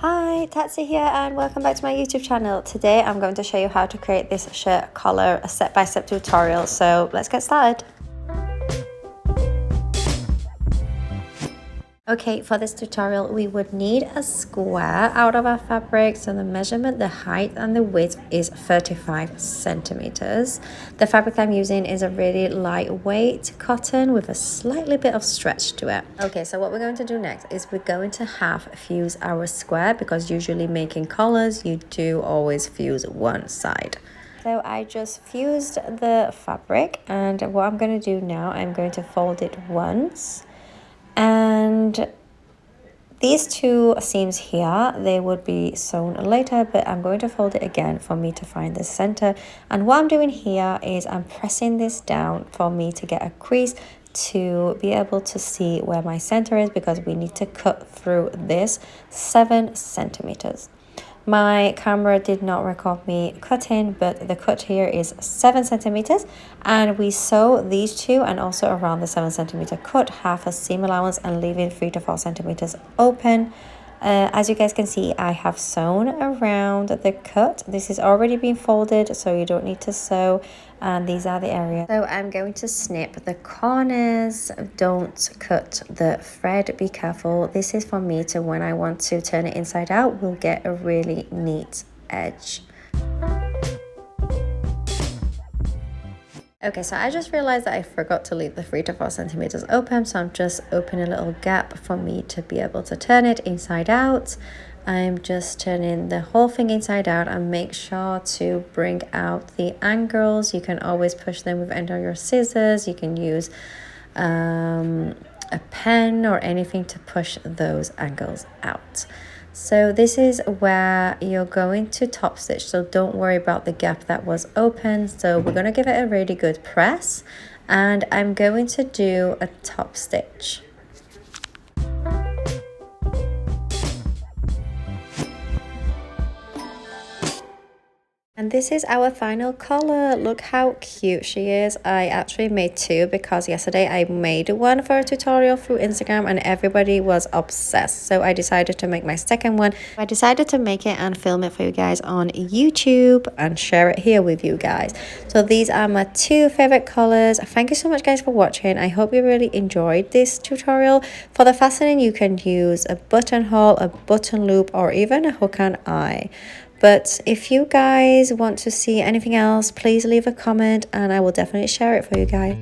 Hi, Tatsi here and welcome back to my YouTube channel. Today I'm going to show you how to create this shirt collar, a step-by-step tutorial. So let's get started. Okay, for this tutorial we would need a square out of our fabric. So the measurement, the height and the width is 35 centimeters. The fabric I'm using is a really lightweight cotton with a slightly bit of stretch to it. Okay, so what we're going to do next is we're going to fuse our square, because usually making collars you do always fuse one side. So I just fused the fabric, and what I'm going to do now, I'm going to fold it once. And these two seams here, they would be sewn later, but I'm going to fold it again for me to find the center. And what I'm doing here is I'm pressing this down for me to get a crease to be able to see where my center is, because we need to cut through this 7 centimeters. My camera did not record me cutting, but the cut here is 7 centimeters, and we sew these two and also around the 7 centimeter cut, half a seam allowance and leaving 3 to 4 centimeters open. As you guys can see, I have sewn around the cut. This is already been folded, so you don't need to sew, and these are the areas. So I'm going to snip the corners. Don't cut the thread, be careful. This is for me to, when I want to turn it inside out, we'll get a really neat edge. Okay, so I just realized that I forgot to leave the 3 to 4 centimeters open, so I'm just opening a little gap for me to be able to turn it inside out. I'm just turning the whole thing inside out, and make sure to bring out the angles. You can always push them with end of your scissors. You can use a pen or anything to push those angles out. So this is where you're going to top stitch, so don't worry about the gap that was open. So we're going to give it a really good press, and I'm going to do a top stitch. And this is our final collar. Look how cute she is. I actually made two, because yesterday I made one for a tutorial through Instagram and everybody was obsessed. So I decided to make my second one. I decided to make it and film it for you guys on YouTube and share it here with you guys. So these are my two favorite colors. Thank you so much guys for watching. I hope you really enjoyed this tutorial. For the fastening, you can use a buttonhole, a button loop, or even a hook and eye. But if you guys want to see anything else, please leave a comment and I will definitely share it for you guys.